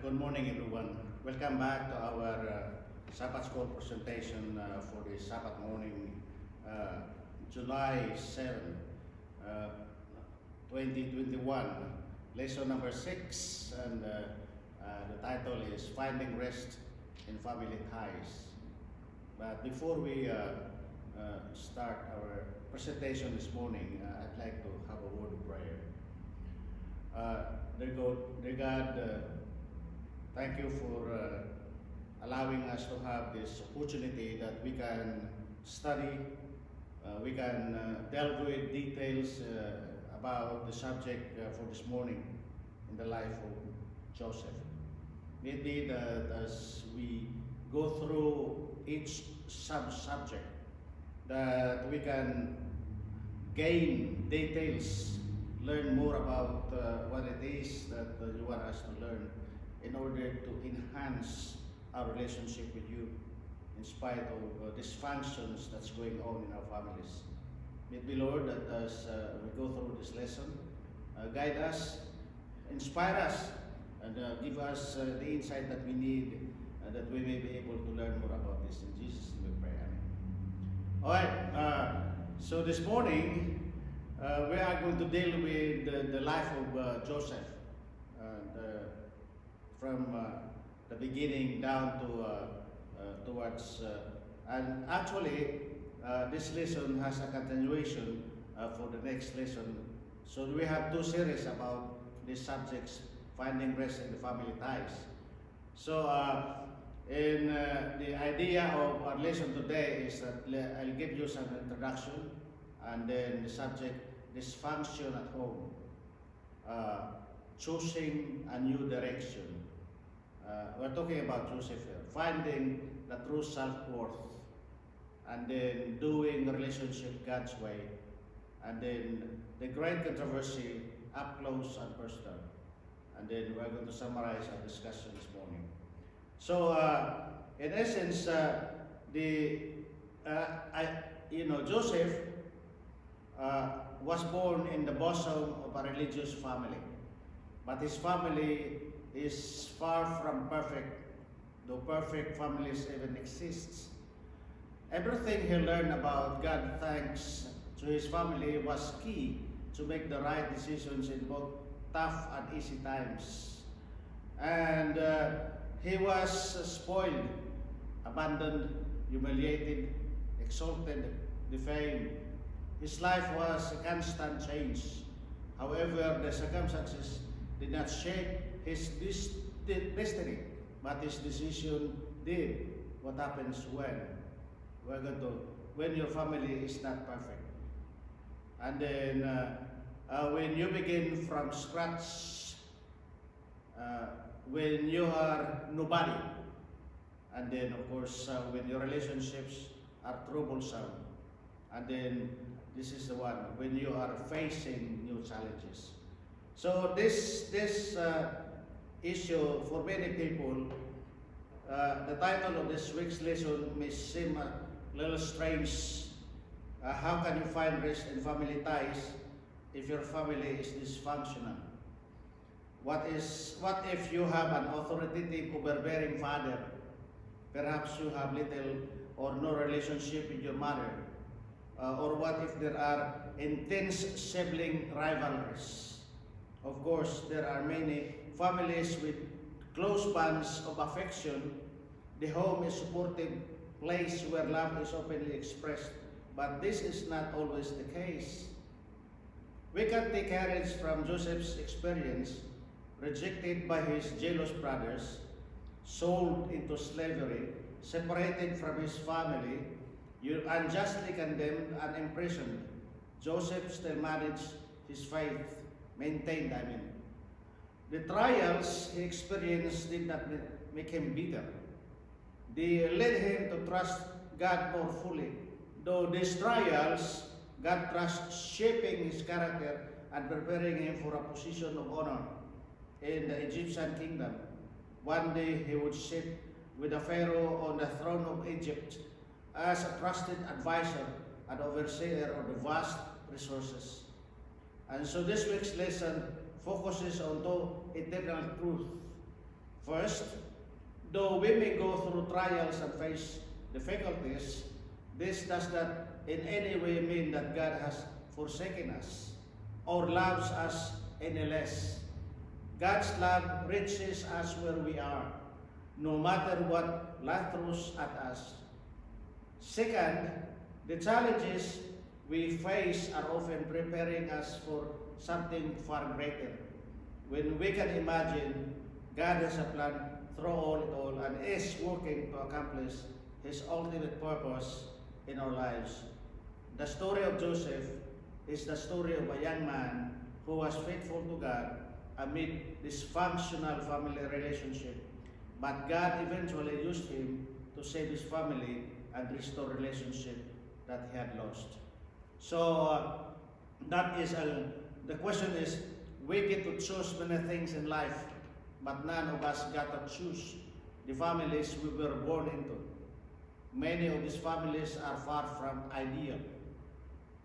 Good morning, everyone. Welcome back to our Sabbath School presentation for the Sabbath morning, July 7, uh, 2021, lesson number 6, and the title is Finding Rest in Family Ties. But before we start our presentation this morning, I'd like to have a word of prayer. Dear God, thank you for allowing us to have this opportunity that we can study, we can delve with details about the subject for this morning in the life of Joseph. Maybe that as we go through each subject, that we can gain details, learn more about what it is that you want us to learn in order to enhance our relationship with you in spite of dysfunctions that's going on in our families. May it be, Lord, that as we go through this lesson, guide us, inspire us, and give us the insight that we need that we may be able to learn more about this. In Jesus' name we pray. Amen. All right, so this morning, we are going to deal with the life of Joseph, from the beginning down to towards, and actually this lesson has a continuation for the next lesson. So we have two series about these subjects, finding rest in the family ties. So in the idea of our lesson today is that I'll give you some introduction, and then the subject, dysfunction at home, choosing a new direction. We're talking about Joseph here, finding the true self-worth, and then doing the relationship God's way, and then the great controversy up close and personal. And then we're going to summarize our discussion this morning. So, in essence, Joseph was born in the bosom of a religious family, but his family is far from perfect, though perfect families even exists. Everything he learned about God thanks to his family was key to make the right decisions in both tough and easy times. And he was spoiled, abandoned, humiliated, exalted, defamed. His life was a constant change. However, the circumstances did not shape his destiny, but his decision did. What happens when your family is not perfect? And then when you begin from scratch, when you are nobody, and then of course when your relationships are troublesome, and then this is the one when you are facing new challenges. So this issue for many people, the title of this week's lesson may seem a little strange. How can you find rest in family ties if your family is dysfunctional? What if you have an authoritative, overbearing father? Perhaps you have little or no relationship with your mother. Or what if there are intense sibling rivalries? Of course, there are many families with close bonds of affection. The home is a supportive place where love is openly expressed, but this is not always the case. We can take courage from Joseph's experience, rejected by his jealous brothers, sold into slavery, separated from his family, unjustly condemned and imprisoned. Joseph still managed his faith, maintained, The trials he experienced did not make him bitter. They led him to trust God more fully. Though these trials, God trusts shaping his character and preparing him for a position of honor in the Egyptian kingdom. One day he would sit with the Pharaoh on the throne of Egypt as a trusted advisor and overseer of the vast resources. And so this week's lesson focuses on two eternal truths. First, though we may go through trials and face difficulties, this does not in any way mean that God has forsaken us or loves us any less. God's love reaches us where we are, no matter what life throws at us. Second, the challenges we face are often preparing us for something far greater. When we can imagine God has a plan through it all and is working to accomplish His ultimate purpose in our lives. The story of Joseph is the story of a young man who was faithful to God amid dysfunctional family relationship, but God eventually used him to save his family and restore relationship that he had lost. So that is the question is, we get to choose many things in life, but none of us got to choose the families we were born into. Many of these families are far from ideal.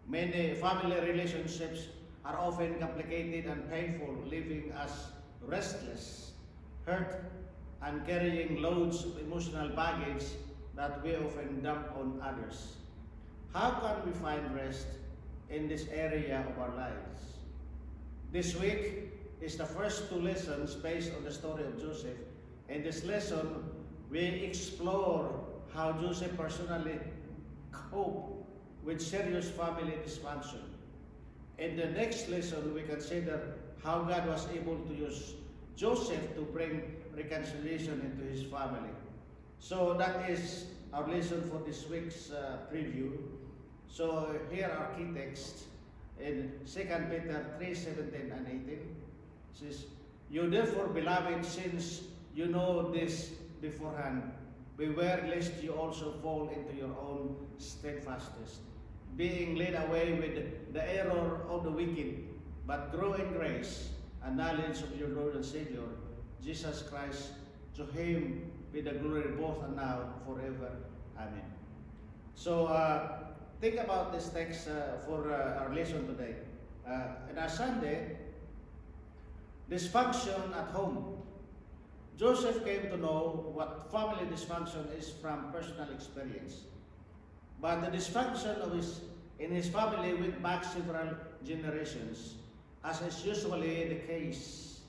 Many family relationships are often complicated and painful, leaving us restless, hurt, and carrying loads of emotional baggage that we often dump on others. How can we find rest in this area of our lives? This week is the first two lessons based on the story of Joseph. In this lesson, we explore how Joseph personally coped with serious family dysfunction. In the next lesson, we consider how God was able to use Joseph to bring reconciliation into his family. So that is our lesson for this week's preview. So here are key texts in 2 Peter 3:17 and 18. It says, "You therefore, beloved, since you know this beforehand, beware lest you also fall into your own steadfastness, being led away with the error of the wicked, but grow in grace and knowledge of your Lord and Savior, Jesus Christ. To him be the glory both now forever. Amen." So think about this text for our lesson today. In our Sunday, dysfunction at home. Joseph came to know what family dysfunction is from personal experience. But the dysfunction in his family went back several generations, as is usually the case.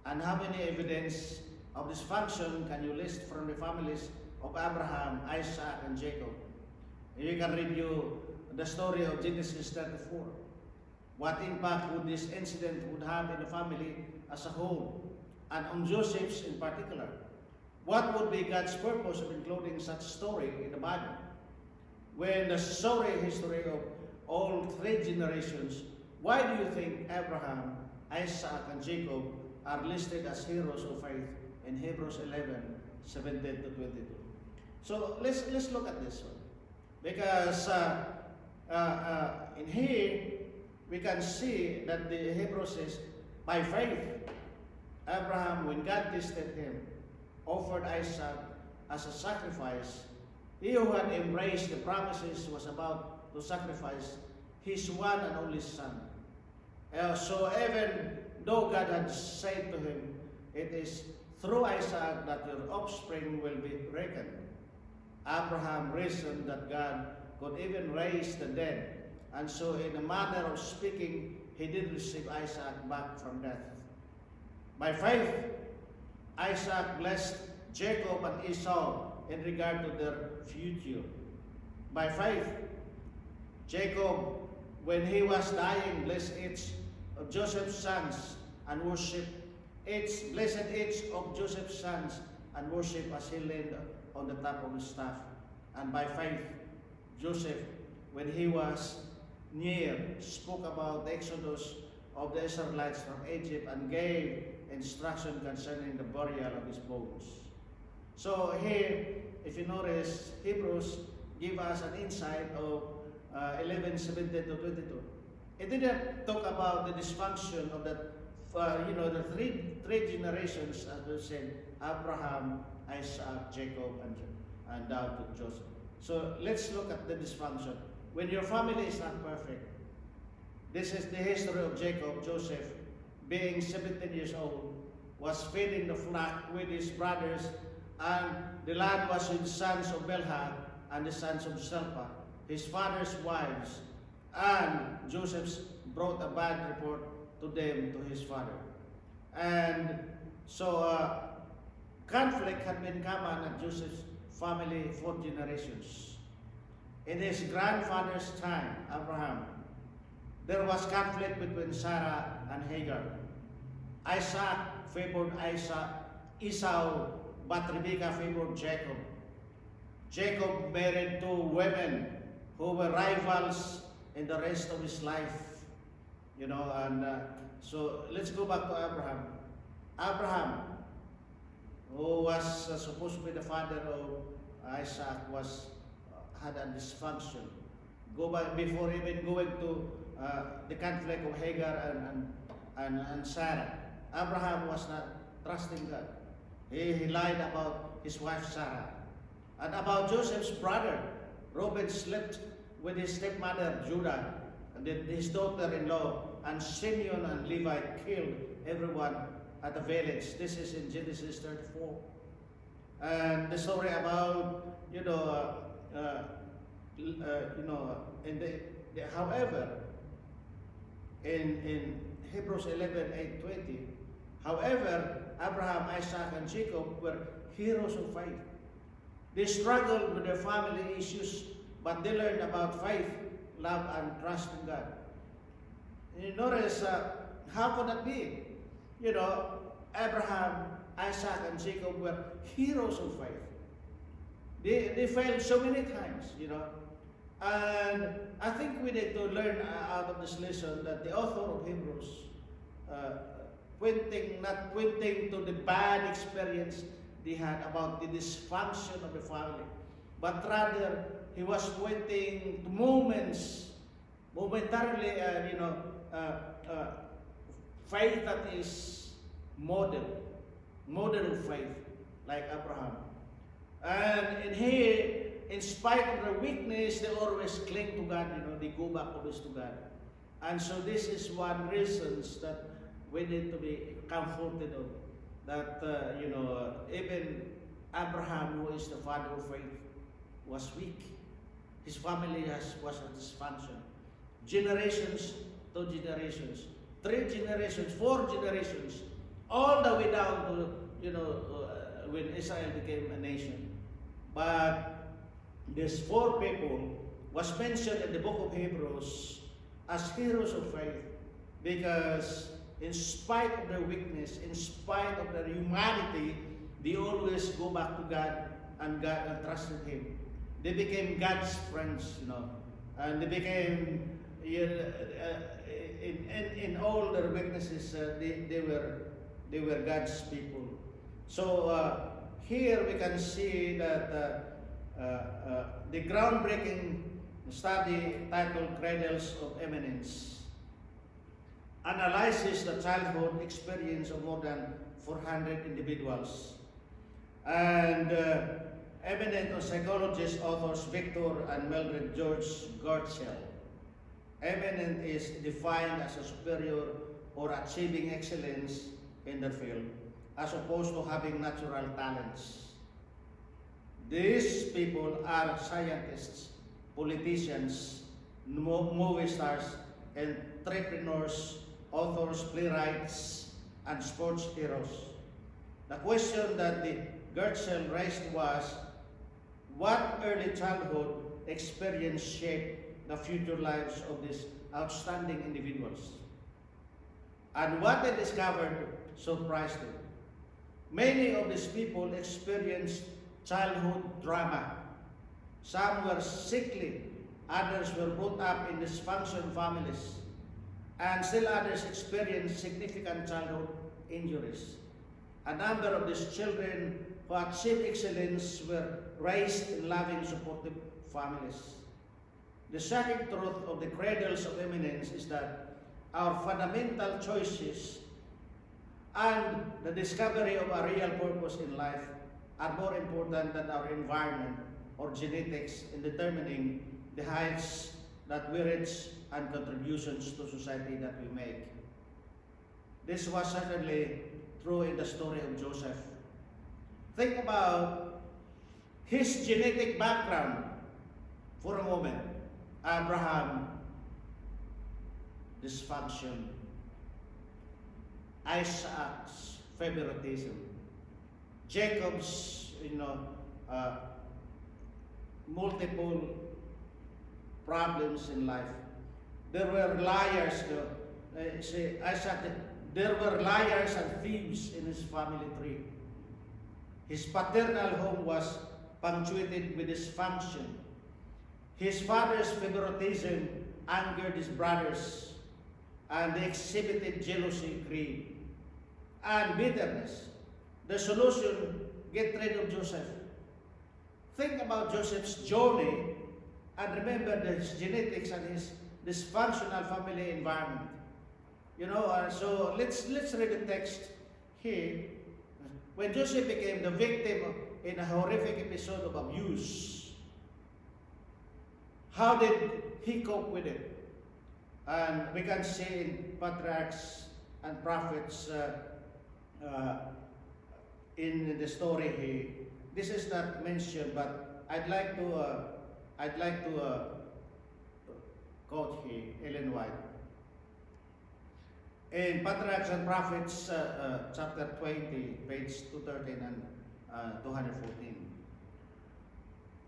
And how many evidence of dysfunction can you list from the families of Abraham, Isaac, and Jacob? You can review the story of Genesis 34. What impact would this incident would have in the family as a whole, and on Joseph's in particular? What would be God's purpose of including such story in the Bible? When the history of all three generations, why do you think Abraham, Isaac, and Jacob are listed as heroes of faith in Hebrews 11:17-22? So let's look at this one, because in here we can see that the Hebrew says, by faith, Abraham, when God tested him, offered Isaac as a sacrifice. He who had embraced the promises was about to sacrifice his one and only son. So even though God had said to him, it is through Isaac that your offspring will be reckoned, Abraham reasoned that God could even raise the dead. And so in a manner of speaking, he did receive Isaac back from death. By faith, Isaac blessed Jacob and Esau in regard to their future. By faith, Jacob, when he was dying, blessed each of Joseph's sons and blessed each of Joseph's sons and worship as he leaned on the top of his staff. And by faith, Joseph, when he was near, spoke about the exodus of the Israelites from Egypt and gave instruction concerning the burial of his bones. So here, if you notice, Hebrews give us an insight of 11:17-22. It didn't talk about the dysfunction of that, the three generations, as we said, Abraham, Isaac, Jacob, and down to Joseph. So let's look at the dysfunction. When your family is not perfect, this is the history of Jacob. Joseph, being 17 years old, was feeding the flock with his brothers, and the lad was with the sons of Bilhah and the sons of Zilpah, his father's wives, and Joseph brought a bad report to them to his father. And so conflict had been common at Joseph's family for generations. In his grandfather's time, Abraham, there was conflict between Sarah and Hagar. Isaac favored Esau, but Rebekah favored Jacob. Jacob married two women who were rivals in the rest of his life. So let's go back to Abraham. Abraham, who was supposed to be the father of Isaac, had a dysfunction. Go back before even going to the conflict of Hagar and Sarah. Abraham was not trusting God. He lied about his wife Sarah. And about Joseph's brother, Reuben slept with his stepmother Judah, and his daughter-in-law, and Simeon and Levi killed everyone at the village. This is in Genesis 34. And the story about, however, in Hebrews 11:8-20, however, Abraham, Isaac, and Jacob were heroes of faith. They struggled with their family issues, but they learned about faith, love, and trust in God. You notice, how could that be? Abraham, Isaac, and Jacob were heroes of faith. They failed so many times, And I think we need to learn out of this lesson that the author of Hebrews, not pointing to the bad experience they had about the dysfunction of the family, but rather he was pointing to momentarily, faith that is model of faith, like Abraham. And in here, in spite of their weakness, they always cling to God, they go back always to God. And so this is one reason that we need to be comforted of, that, even Abraham, who is the father of faith, was weak. His family was a dysfunction. Generations to generations, 3 generations, 4 generations, all the way down to, when Israel became a nation. But these 4 people was mentioned in the book of Hebrews as heroes of faith, because in spite of their weakness, in spite of their humanity, they always go back to God and trusted Him. They became God's friends, and they became, in all their weaknesses, they were God's people. So here we can see that the groundbreaking study titled Cradles of Eminence analyzes the childhood experience of more than 400 individuals. And eminent psychologist authors Victor and Mildred George Gertzel. Eminent is defined as a superior or achieving excellence in their field, as opposed to having natural talents. These people are scientists, politicians, movie stars, entrepreneurs, authors, playwrights, and sports heroes. The question that the Gertzel raised was, what early childhood experience shaped the future lives of these outstanding individuals? And what they discovered surprised them. Many of these people experienced childhood drama. Some were sickly, others were brought up in dysfunctional families, and still others experienced significant childhood injuries. A number of these children who achieved excellence were raised in loving, supportive families. The shocking truth of the cradles of eminence is that our fundamental choices and the discovery of a real purpose in life are more important than our environment or genetics in determining the heights that we reach and contributions to society that we make. This was certainly through in the story of Joseph. Think about his genetic background for a moment. Abraham, dysfunction. Isaac's favoritism. Jacob's, multiple problems in life. There were liars, Isaac, there were liars and thieves in his family tree. His paternal home was punctuated with dysfunction. His father's favoritism angered his brothers, and they exhibited jealousy, greed, and bitterness. The solution, get rid of Joseph. Think about Joseph's journey and remember his genetics and his dysfunctional family environment. So let's read the text here. When Joseph became the victim in a horrific episode of abuse, how did he cope with it? And we can see in Patriarchs and Prophets in the story here. This is not mentioned, but I'd like to quote here Ellen White. In Patriarchs and Prophets, chapter 20, page 213 and 214.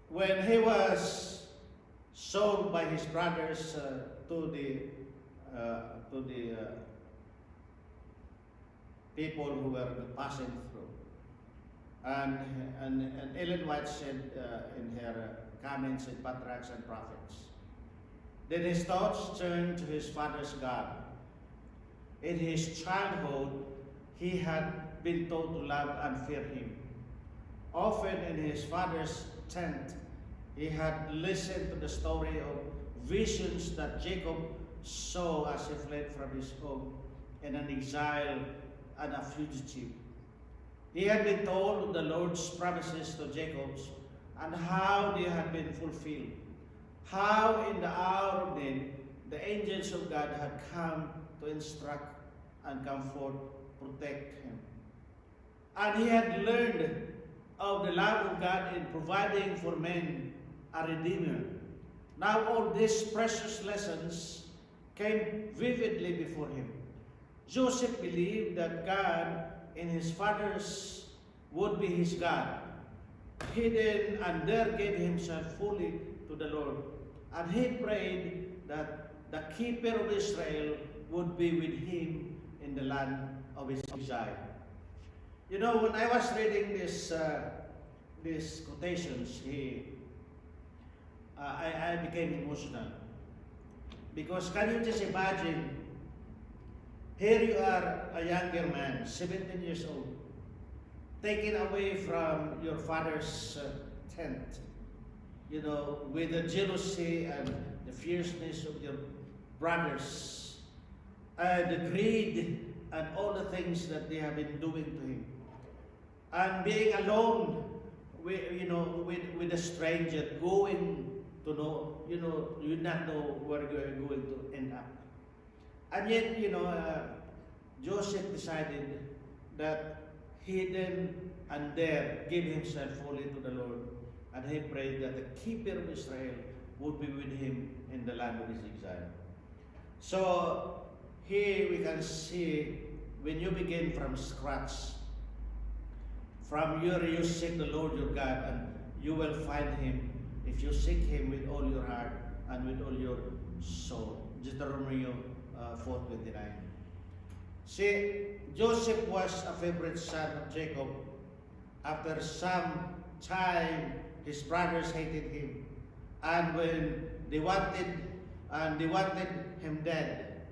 When he was sold by his brothers to the people who were passing through, and Ellen White said in her comments in Patriarchs and Prophets, then his thoughts turned to his father's God. In his childhood, he had been taught to love and fear him. Often in his father's tent, he had listened to the story of visions that Jacob saw as he fled from his home in an exile and a fugitive. He had been told of the Lord's promises to Jacob and how they had been fulfilled. How in the hour of need, the angels of God had come to instruct and comfort, protect him. And he had learned of the love of God in providing for men a Redeemer. Now all these precious lessons came vividly before him. Joseph believed that God in his father's would be his God. He then and there gave himself fully to the Lord. And he prayed that the keeper of Israel would be with him in the land of his exile. When I was reading these quotations, I became emotional. Because can you just imagine, here you are a younger man, 17 years old, taken away from your father's tent, with the jealousy and the fierceness of your brothers, the greed and all the things that they have been doing to him, and being alone with a stranger, going to know, you not know where you are going to end up. And yet, Joseph decided that he then and there gave himself fully to the Lord, and he prayed that the keeper of Israel would be with him in the land of his exile. So here we can see, when you begin from scratch, you seek the Lord your God, and you will find him if you seek him with all your heart and with all your soul. Deuteronomy 4:29. See, Joseph was a favorite son of Jacob. After some time, his brothers hated him, and when they wanted him dead,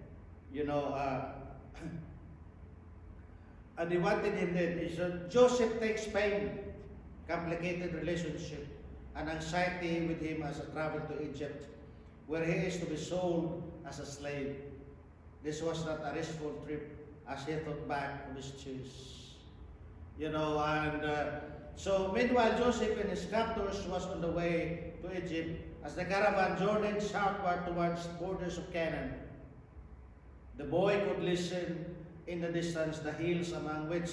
and they wanted him dead. So Joseph takes pain, complicated relationship, and anxiety with him as a travel to Egypt, where he is to be sold as a slave. This was not a restful trip, as he thought back of his choice. So meanwhile, Joseph and his captors was on the way to Egypt as the caravan journeyed southward towards the borders of Canaan. The boy could listen in the distance the hills among which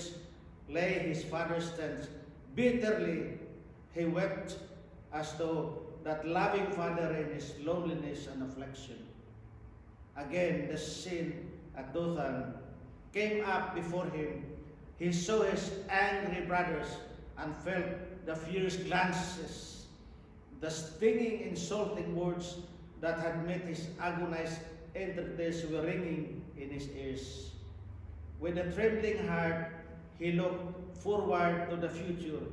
lay his father's tent. Bitterly he wept as though that loving father in his loneliness and affliction. Again the scene at Dothan came up before him. He saw his angry brothers and felt the fierce glances, the stinging, insulting words that had made his agonized entreaties were ringing in his ears. With a trembling heart, he looked forward to the future.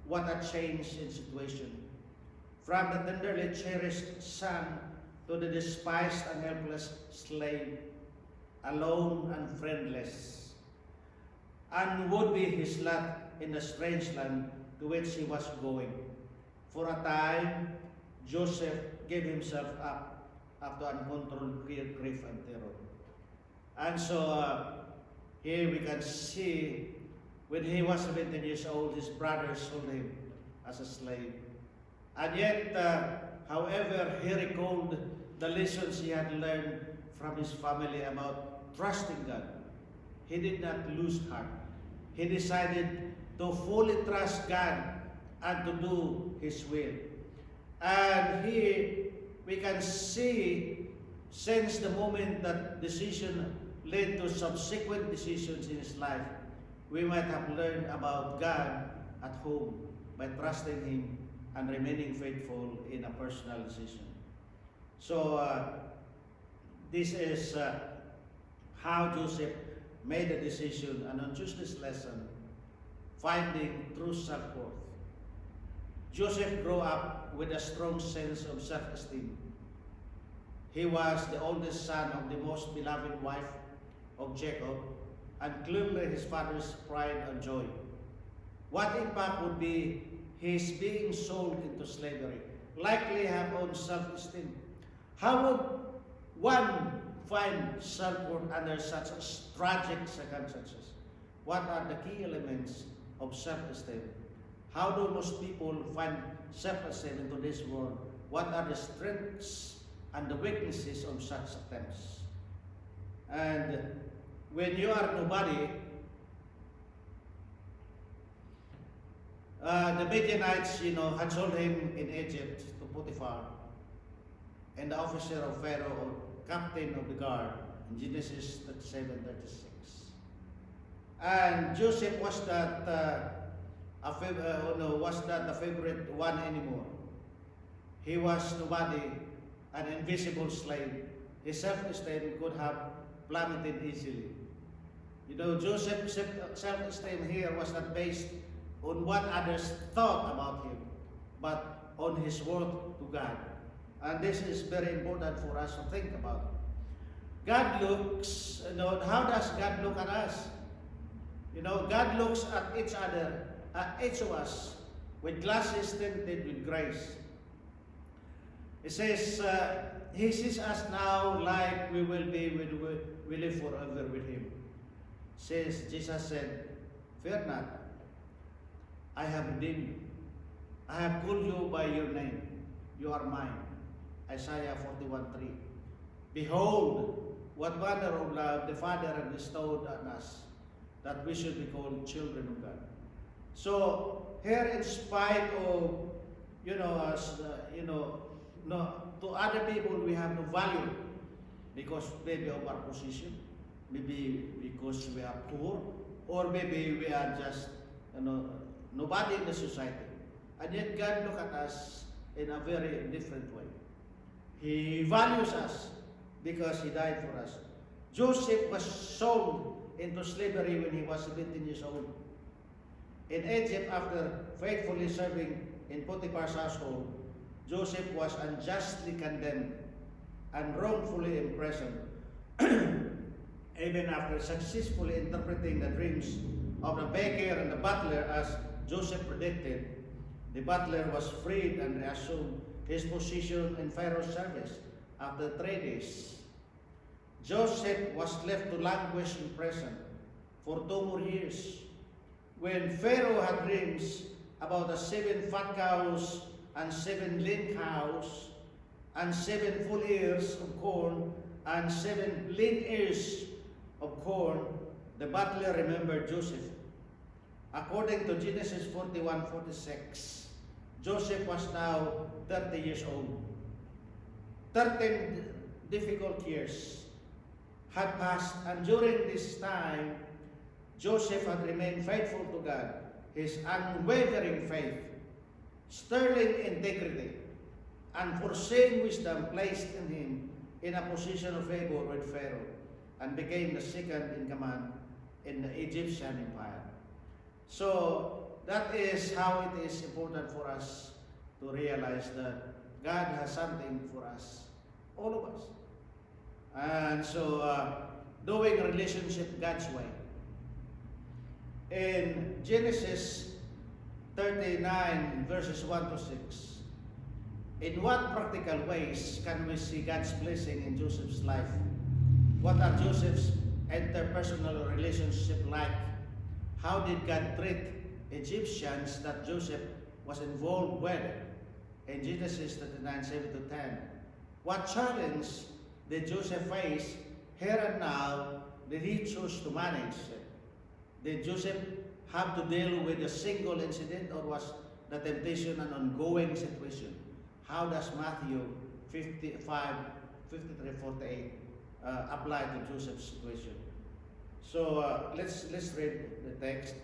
What a change in situation. From the tenderly cherished son to the despised and helpless slave, alone and friendless. And would be his lot in the strange land to which he was going. For a time, Joseph gave himself up to uncontrolled grief and terror. And so here we can see when he was 17 years old, his brothers sold him as a slave. And yet, however, he recalled the lessons he had learned from his family about trusting God. He did not lose heart. He decided to fully trust God and to do His will. And here we can see, since the moment that decision led to subsequent decisions in his life, we might have learned about God at home by trusting Him and remaining faithful in a personal decision. So this is how Joseph made a decision, and on Tuesday's lesson, finding true self-worth. Joseph grew up with a strong sense of self-esteem. He was the oldest son of the most beloved wife of Jacob, and clearly his father's pride and joy. What impact would be his being sold into slavery? Likely have on self-esteem. How would one find self-worth under such tragic circumstances? What are the key elements of self-esteem? How do most people find self-esteem in today's world? What are the strengths and the weaknesses of such attempts? And when you are nobody, the Midianites, had sold him in Egypt to Potiphar, and the officer of Pharaoh, or captain of the guard, in Genesis 37:36. And Joseph was not the favorite one anymore. He was nobody, an invisible slave. His self-esteem could have plummeted easily. Joseph's self-esteem here was not based on what others thought about him, but on his worth to God. And this is very important for us to think about. God looks, how does God look at us? God looks at each other, at each of us, with glasses tinted with grace. It says, He sees us now like we will be when we live forever with Him. Says, Jesus said, "Fear not, I have redeemed you. I have called you by your name. You are mine." Isaiah 41:3. Behold, what manner of love the Father has bestowed on us, that we should be called children of God. So here, in spite of to other people we have no value because maybe of our position, maybe because we are poor, or maybe we are just nobody in the society. And yet God look at us in a very different way. He values us because He died for us. Joseph was sold into slavery when he was 17 years old. In Egypt, after faithfully serving in Potiphar's household, Joseph was unjustly condemned and wrongfully imprisoned. Even after successfully interpreting the dreams of the baker and the butler as Joseph predicted, the butler was freed and reassumed his position in Pharaoh's service after 3 days. Joseph was left to languish in prison for 2 more years. When Pharaoh had dreams about the 7 fat cows and 7 lean cows and 7 full ears of corn and 7 lean ears of corn, the butler remembered Joseph. According to Genesis 41:46, Joseph was now 30 years old. 13 difficult years had passed, and during this time, Joseph had remained faithful to God. His unwavering faith, sterling integrity, and foreseeing wisdom placed in him in a position of favor with Pharaoh, and became the second in command in the Egyptian empire. So that is how it is important for us to realize that God has something for us, all of us. And so doing relationship God's way. In Genesis 39 verses 1 to 6, in what practical ways can we see God's blessing in Joseph's life? What are Joseph's interpersonal relationship like? How did God treat Egyptians that Joseph was involved with in Genesis 39, 7 to 10? What challenge did Joseph face here and now did he choose to manage it? Did Joseph have to deal with a single incident, or was the temptation an ongoing situation? How does Matthew 53:48 apply to Joseph's situation? So let's read the text. It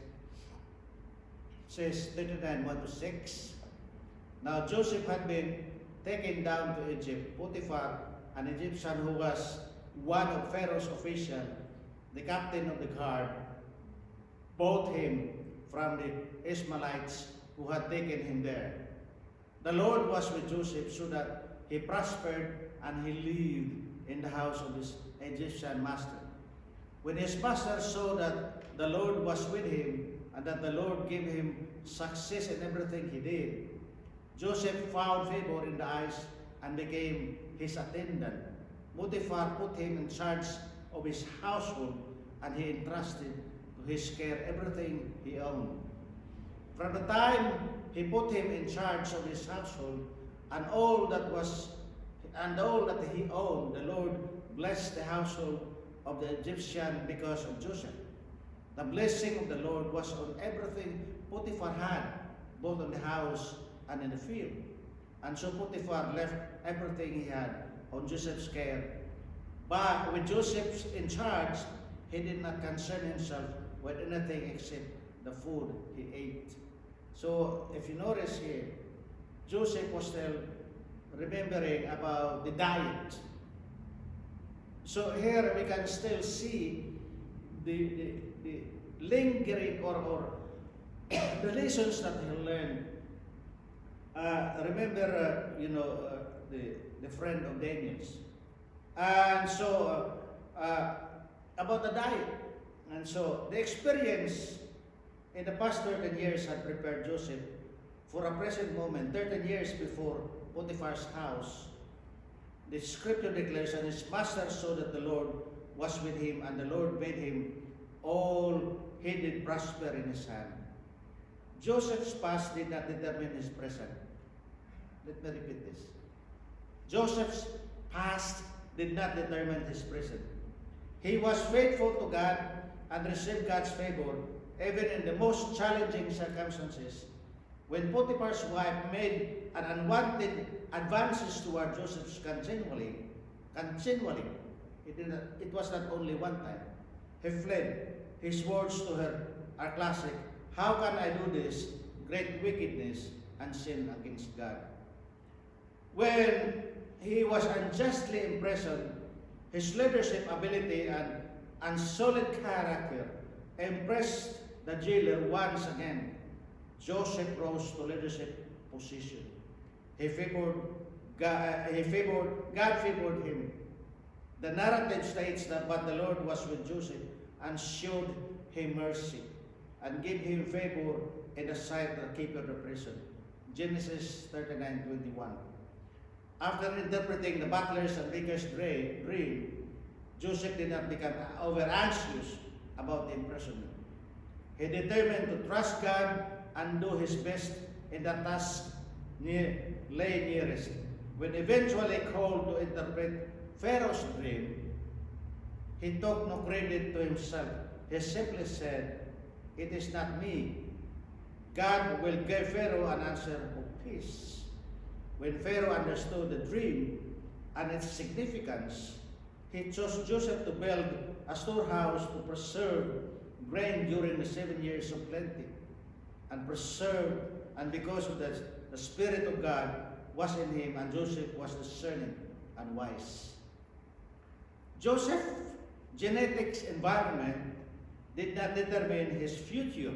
says 39:1 to 6. Now Joseph had been taken down to Egypt. Potiphar, an Egyptian who was one of Pharaoh's officials, the captain of the guard, bought him from the Ishmaelites who had taken him there. The Lord was with Joseph so that he prospered and he lived in the house of his Egyptian master. When his master saw that the Lord was with him and that the Lord gave him success in everything he did, Joseph found favor in the eyes and became his attendant. Potiphar put him in charge of his household, and he entrusted to his care everything he owned. From the time he put him in charge of his household and all that he owned, the Lord blessed the household of the Egyptian because of Joseph. The blessing of the Lord was on everything Potiphar had, both in the house and in the field. And so Potiphar left everything he had on Joseph's care. But with Joseph in charge, he did not concern himself with anything except the food he ate. So if you notice here, Joseph was still remembering about the diet. So here we can still see the lingering or the lessons that he learned. Remember, the friend of Daniel's. And so, about the diet. And so, the experience in the past 13 years had prepared Joseph for a present moment, 13 years before Potiphar's house. The scripture declares, and his master saw that the Lord was with him, and the Lord made him all he did prosper in his hand. Joseph's past did not determine his present. Let me repeat this. Joseph's past did not determine his present. He was faithful to God and received God's favor even in the most challenging circumstances. When Potiphar's wife made an unwanted advances toward Joseph continually, it was not only one time. He fled. His words to her are classic. How can I do this great wickedness and sin against God? When he was unjustly imprisoned, his leadership ability and solid character impressed the jailer once again. Joseph rose to leadership position. God favored him. The narrative states that, but the Lord was with Joseph and showed him mercy and gave him favor in the sight of the keeper of the prison. Genesis 39:21. After interpreting the butler's and baker's dream, Joseph did not become over anxious about the imprisonment. He determined to trust God and do his best in the task lay nearest. When eventually called to interpret Pharaoh's dream, he took no credit to himself. he simply said, "It is not me." God will give Pharaoh an answer of peace. When Pharaoh understood the dream and its significance, he chose Joseph to build a storehouse to preserve grain during the 7 years of plenty. And because of that, the Spirit of God was in him, and Joseph was discerning and wise. Joseph's genetics environment did not determine his future.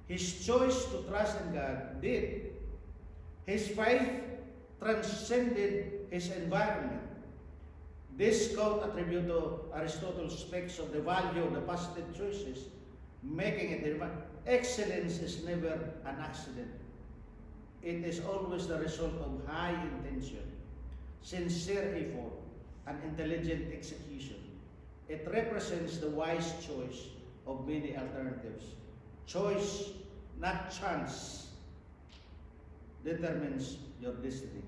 His choice to trust in God did. His faith transcended his environment. This quote attributed to Aristotle speaks of the value of the positive choices, making it excellence is never an accident. It is always the result of high intention, sincere effort, and intelligent execution. It represents the wise choice of many alternatives. Choice, not chance, determines your destiny.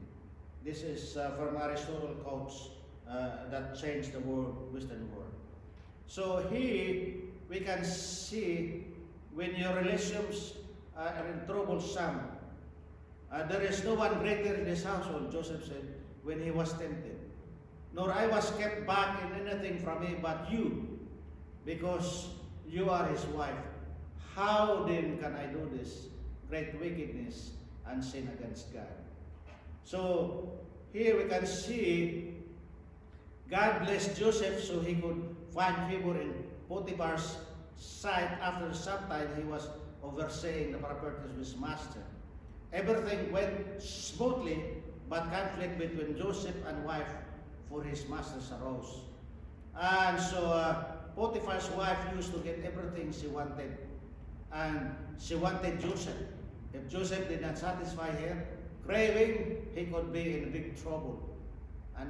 This is from Aristotle quotes that changed the world, Western world. So here we can see when your relationships are in troublesome, there is no one greater in this household, Joseph said, when he was tempted. Nor I was kept back in anything from him but you, because you are his wife. How then can I do this great wickedness and sin against God? So here we can see God blessed Joseph so he could find favor in Potiphar's sight. After some time, he was overseeing the properties of his master. Everything went smoothly, but conflict between Joseph and wife for his masters arose. And so Potiphar's wife used to get everything she wanted. And she wanted Joseph. If Joseph did not satisfy her craving, he could be in big trouble. And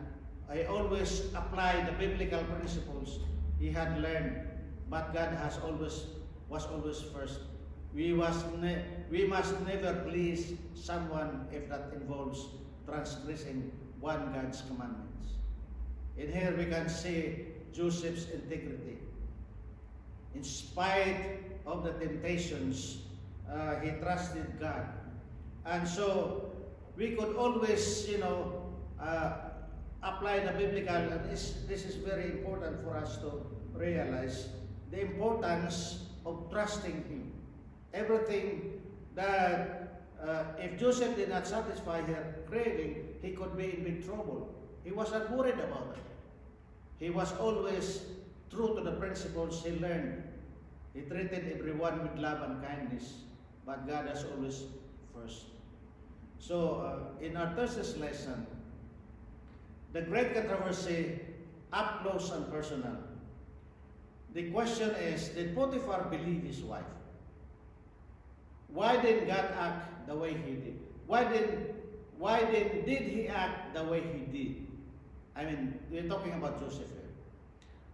I always applied the biblical principles he had learned, but God was always first. We must never please someone if that involves transgressing one God's commandments. In here we can see Joseph's integrity. In spite of the temptations, he trusted God. And so we could always, apply the biblical, and this is very important for us to realize the importance of trusting him. Everything that, if Joseph did not satisfy her craving, he could be in big trouble. He wasn't worried about it. He was always true to the principles he learned. He treated everyone with love and kindness, but God is always first. So, in our Thursday's lesson, the great controversy, up close and personal. The question is, did Potiphar believe his wife? Why did God act the way he did? Why did he act the way he did? I mean, we're talking about Joseph here.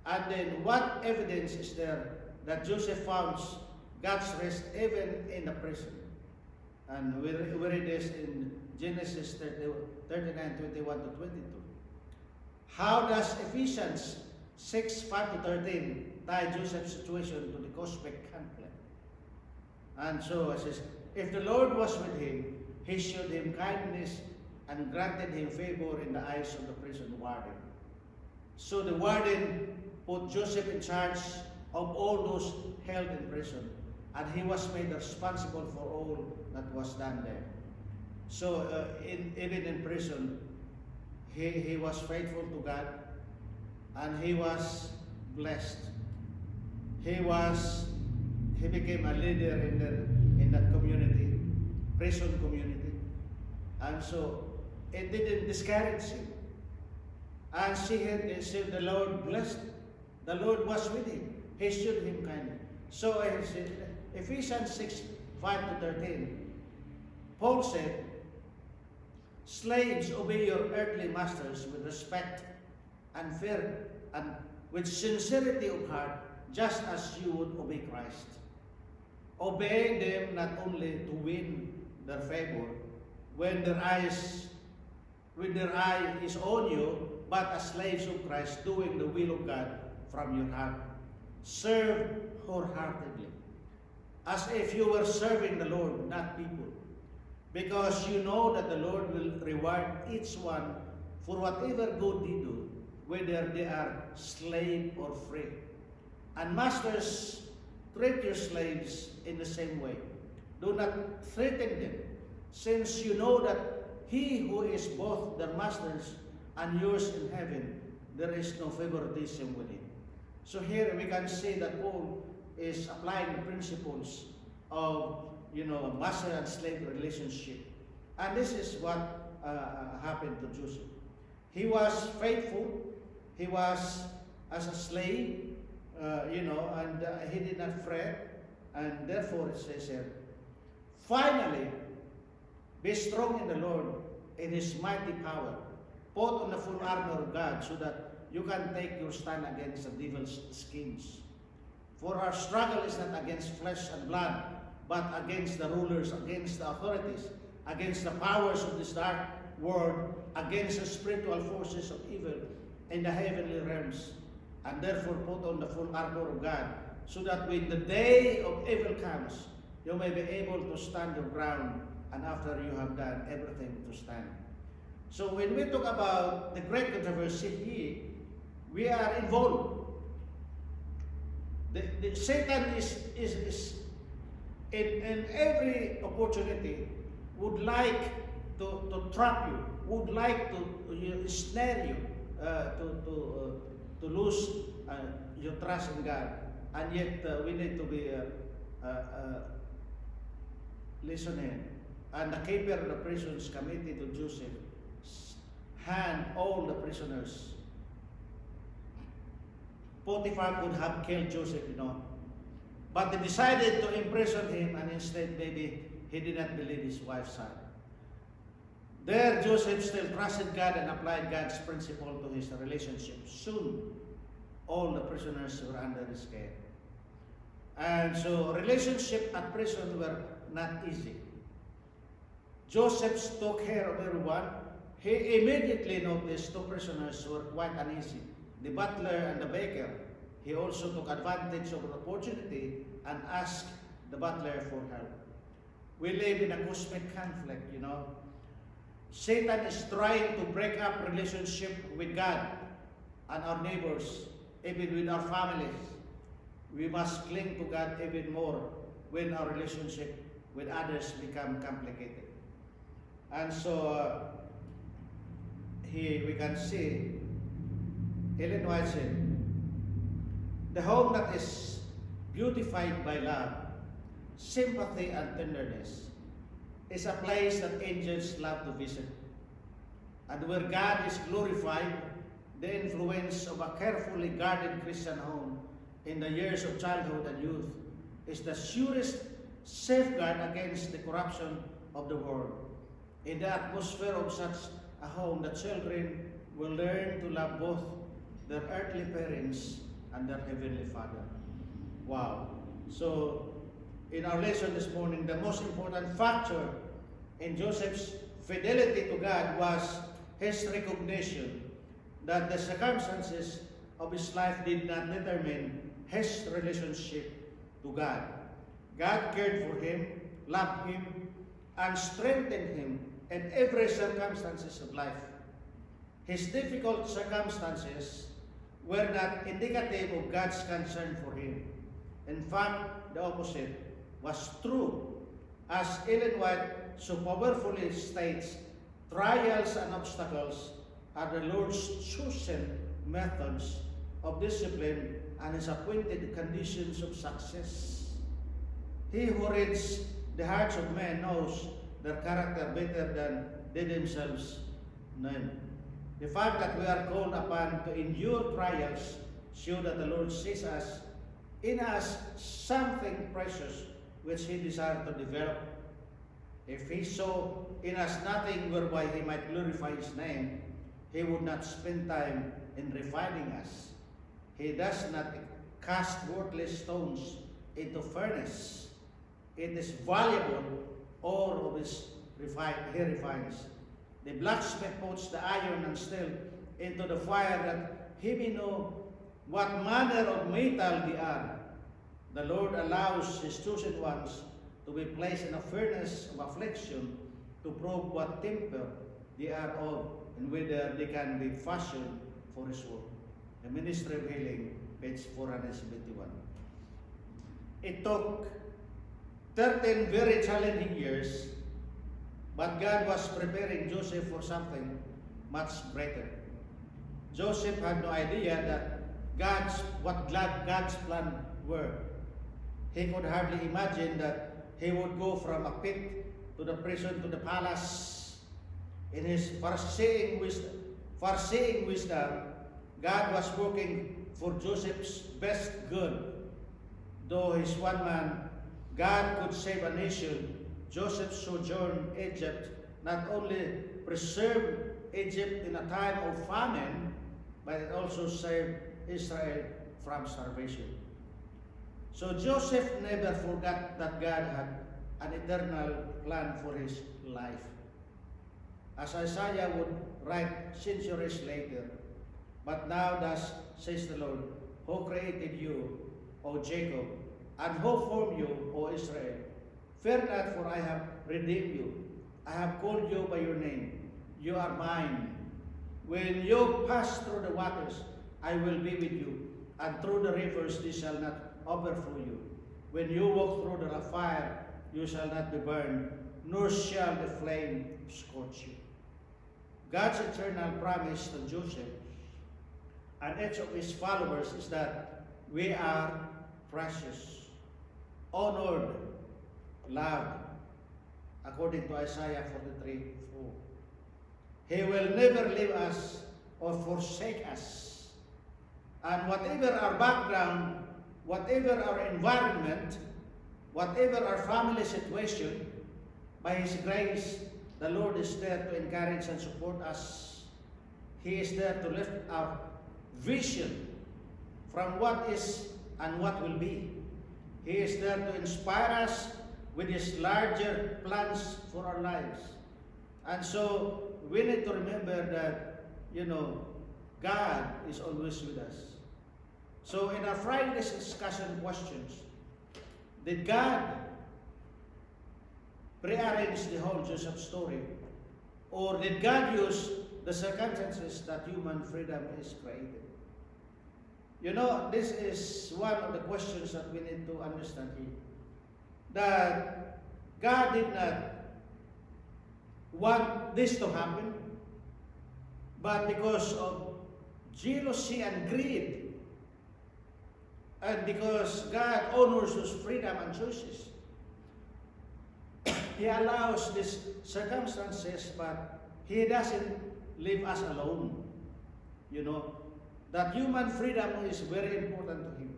And then what evidence is there that Joseph found God's rest even in the prison? And we read this in Genesis 39:21-22. How does Ephesians 6:5-13 tie Joseph's situation to the cosmic conflict? And so it says, if the Lord was with him, he showed him kindness and granted him favor in the eyes of the prison warden. So the warden put Joseph in charge of all those held in prison, and he was made responsible for all that was done there. So even in prison, he was faithful to God, and he was blessed. He became a leader in that community, prison community, and so it didn't discourage him. And see, the Lord blessed. The Lord was with him. He showed him kindness. So Ephesians 6:5-13, Paul said, slaves, obey your earthly masters with respect and fear and with sincerity of heart, just as you would obey Christ. Obey them not only to win their favor when their eye is on you, but as slaves of Christ, doing the will of God from your heart. Serve wholeheartedly, as if you were serving the Lord, not people, because you know that the Lord will reward each one for whatever good they do, whether they are slave or free. And masters, treat your slaves in the same way. Do not threaten them, since you know that he who is both their masters and yours in heaven, there is no favoritism with him. So here we can see that Paul is applying the principles of, a master and slave relationship. And this is what happened to Joseph. He was faithful. He was as a slave, and he did not fret. And therefore it says here, finally, be strong in the Lord, in His mighty power. Put on the full armor of God so that you can take your stand against the devil's schemes. For our struggle is not against flesh and blood, but against the rulers, against the authorities, against the powers of this dark world, against the spiritual forces of evil in the heavenly realms. And therefore put on the full armor of God, so that when the day of evil comes, you may be able to stand your ground, and after you have done everything, to stand. So when we talk about the great controversy here, we are involved. Satan is in every opportunity would like to trap you, would like to snare you, to lose your trust in God. And yet we need to be listening. And the keeper of the prisons committed to Joseph hand all the prisoners. Potiphar could have killed Joseph, but they decided to imprison him, and instead maybe he did not believe his wife's side. There Joseph still trusted God and applied God's principle to his relationship. Soon all the prisoners were under his care. And so relationship at prison were not easy. Joseph took care of everyone. He immediately noticed two prisoners were quite uneasy, the butler and the baker. He also took advantage of the opportunity and asked the butler for help. We live in a cosmic conflict, Satan is trying to break up relationship with God and our neighbors, even with our families. We must cling to God even more when our relationship with others become complicated. And so here we can see Ellen White said, the home that is beautified by love, sympathy, and tenderness is a place that angels love to visit. And where God is glorified, the influence of a carefully guarded Christian home in the years of childhood and youth is the surest safeguard against the corruption of the world. In the atmosphere of such a home, the children will learn to love both their earthly parents and their heavenly Father. Wow. So, in our lesson this morning, the most important factor in Joseph's fidelity to God was his recognition that the circumstances of his life did not determine his relationship to God. God cared for him, loved him, and strengthened him in every circumstances of life. His difficult circumstances were not indicative of God's concern for him. In fact, the opposite was true. As Ellen White so powerfully states, trials and obstacles are the Lord's chosen methods of discipline and His appointed conditions of success. He who reads the hearts of men knows their character better than they themselves know. The fact that we are called upon to endure trials shows that the Lord sees in us something precious which He desired to develop. If He saw in us nothing whereby He might glorify His name, He would not spend time in refining us. He does not cast worthless stones into furnace. It is valuable ore of His He refines. The blacksmith puts the iron and steel into the fire that he may know what manner of metal they are. The Lord allows His chosen ones to be placed in a furnace of affliction to prove what temper they are of and whether they can be fashioned for His work. The Ministry of Healing, page 471. It took 13 very challenging years, but God was preparing Joseph for something much greater. Joseph had no idea that God's plan were. He could hardly imagine that he would go from a pit to the prison to the palace. In his foreseeing wisdom, God was working for Joseph's best good. Though he's one man, God could save a nation. Joseph's sojourn in Egypt not only preserved Egypt in a time of famine, but it also saved Israel from starvation. So Joseph never forgot that God had an eternal plan for his life. As Isaiah would write centuries later, but now thus says the Lord, who created you, O Jacob, and who formed you, O Israel? Fear not, for I have redeemed you. I have called you by your name. You are mine. When you pass through the waters, I will be with you, and through the rivers they shall not overflow you. When you walk through the fire, you shall not be burned, nor shall the flame scorch you. God's eternal promise to Joseph and each of his followers is that we are precious, honored, loved, according to Isaiah 43:4. He will never leave us or forsake us. And whatever our background, whatever our environment, whatever our family situation, by His grace, the Lord is there to encourage and support us. He is there to lift our vision from what is and what will be. He is there to inspire us with His larger plans for our lives. And so we need to remember that, God is always with us. So in our Friday's discussion questions, did God prearrange the whole Joseph story? Or did God use the circumstances that human freedom is created? This is one of the questions that we need to understand here. That God did not want this to happen, but because of jealousy and greed, and because God honors those freedom and choices, He allows these circumstances, but He doesn't leave us alone. That human freedom is very important to Him.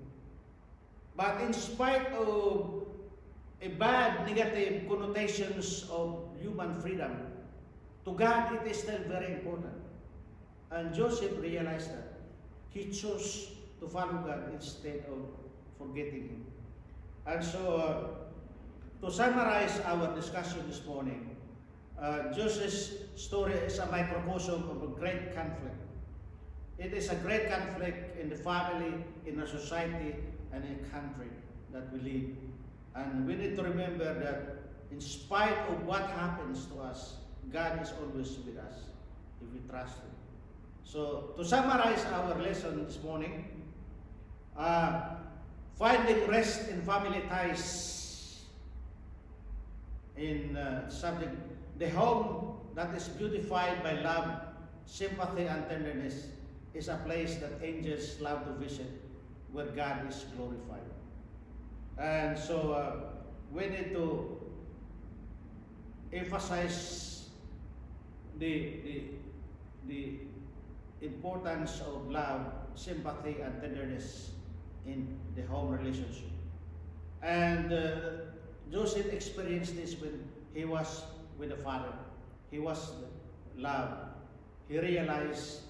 But in spite of a bad negative connotations of human freedom, to God it is still very important. And Joseph realized that. He chose to follow God instead of forgetting Him. And so, to summarize our discussion this morning, Joseph's story is a microcosm of a great conflict. It is a great conflict in the family, in our society, and in the country that we live. And we need to remember that in spite of what happens to us, God is always with us if we trust Him. So, to summarize our lesson this morning, finding rest in family ties. In subject, the home that is beautified by love, sympathy, and tenderness is a place that angels love to visit, where God is glorified. And so we need to emphasize the importance of love, sympathy, and tenderness in the home relationship. And Joseph experienced this when he was with the father. He was loved. He realized,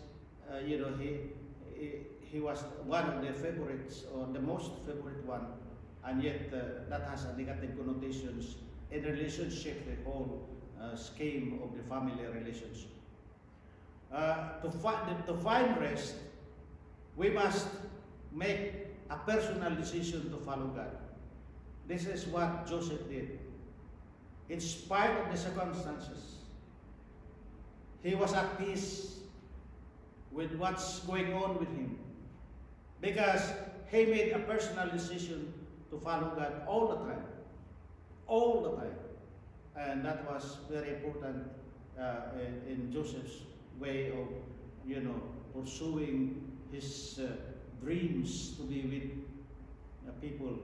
he was one of the favorites, or the most favorite one, and yet that has a negative connotations in relationship, the whole scheme of the family relationship. To find rest, we must make a personal decision to follow God. This is what Joseph did. In spite of the circumstances, he was at peace with what's going on with him because he made a personal decision to follow God all the time. All the time. And that was very important in Joseph's way of, pursuing his dreams to be with people.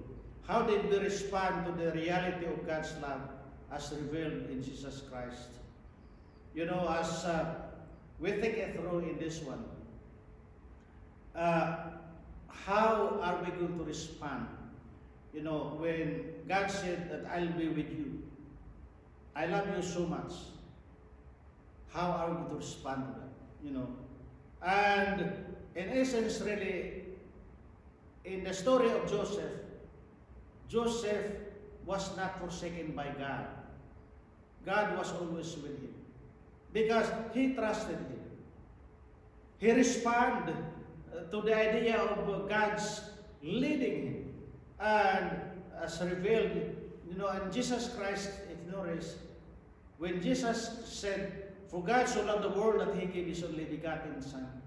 How did we respond to the reality of God's love as revealed in Jesus Christ? As we think it through in this one, how are we going to respond? When God said that I'll be with you, I love you so much. How are we going to respond to that? And in essence, really, in the story of Joseph, Joseph was not forsaken by God. God was always with him because he trusted him. He responded to the idea of God's leading him. And as revealed, in Jesus Christ, if you notice, when Jesus said, "For God so loved the world that he gave his only begotten Son,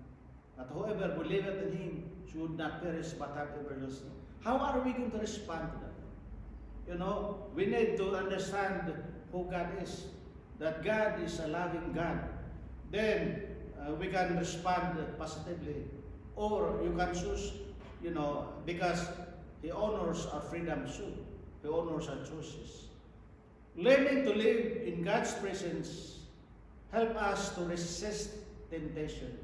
that whoever believeth in him should not perish but have everlasting." How are we going to respond to that? We need to understand who God is, that God is a loving God. Then we can respond positively. Or you can choose, because he honors our freedom too. He honors our choices. Learning to live in God's presence help us to resist temptation.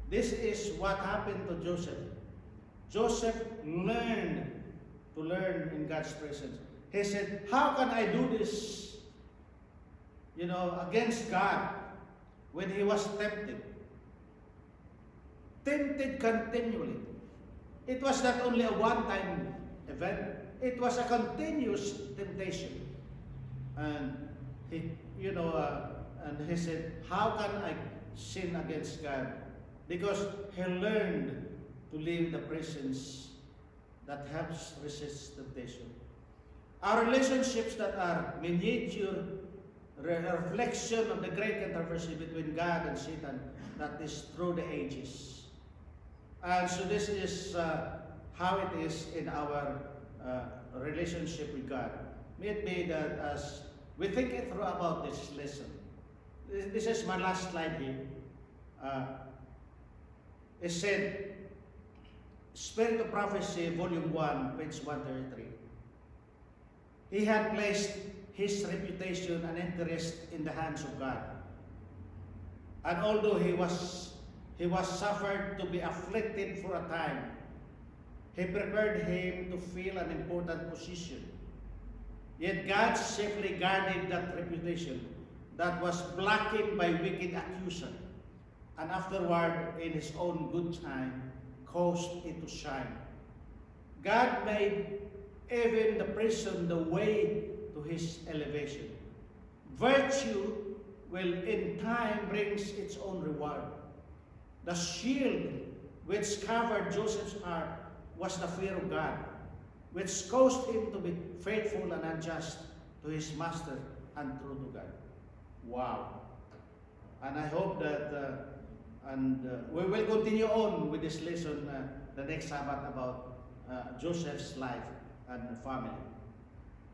This is what happened to Joseph. Joseph learned in God's presence. He said, how can I do this, against God when he was tempted? Tempted continually. It was not only a one-time event. It was a continuous temptation. And he said, how can I sin against God? Because he learned to live in the presence that helps resist temptation. Our relationships that are miniature reflection of the great controversy between God and Satan that is through the ages. And so this is how it is in our relationship with God. May it be that as we think it through about this lesson, this is my last slide here. It said, Spirit of Prophecy, Volume 1, page 133. He had placed his reputation and interest in the hands of God. And although he was suffered to be afflicted for a time, he prepared him to fill an important position. Yet God safely guarded that reputation that was blackened by wicked accusers, and afterward, in his own good time, caused it to shine. God made even the prison the way to his elevation. Virtue will in time brings its own reward. The shield which covered Joseph's heart was the fear of God, which caused him to be faithful and unjust to his master and true to God. Wow. And I hope that we will continue on with this lesson the next Sabbath about Joseph's life and family.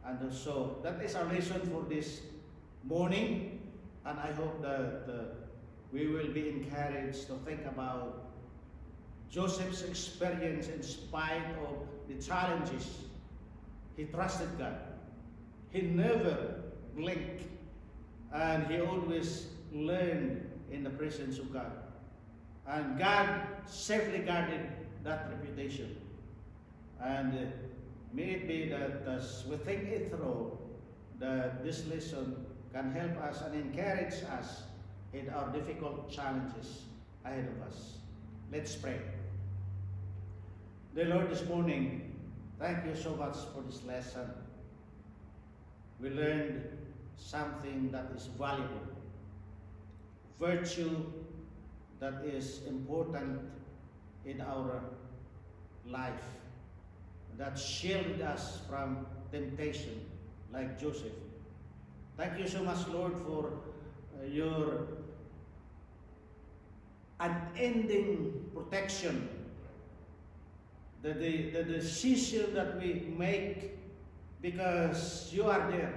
And so that is our lesson for this morning. And I hope that we will be encouraged to think about Joseph's experience in spite of the challenges. He trusted God. He never blinked. And he always learned in the presence of God. And God safely guarded that reputation. And may it be that as we think it through, that this lesson can help us and encourage us in our difficult challenges ahead of us. Let's pray. Dear Lord, this morning, thank you so much for this lesson. We learned something that is valuable. Virtue that is important in our life that shielded us from temptation like Joseph. Thank you so much, Lord, for your unending protection. The decision that we make because you are there,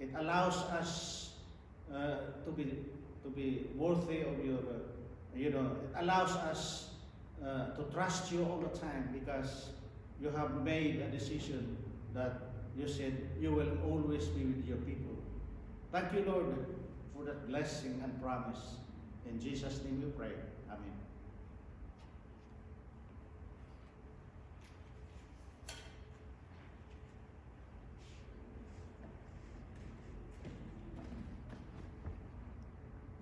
it allows us to be worthy of your, it allows us to trust you all the time because you have made a decision that you said you will always be with your people. Thank you, Lord, for that blessing and promise. In Jesus' name we pray. Amen.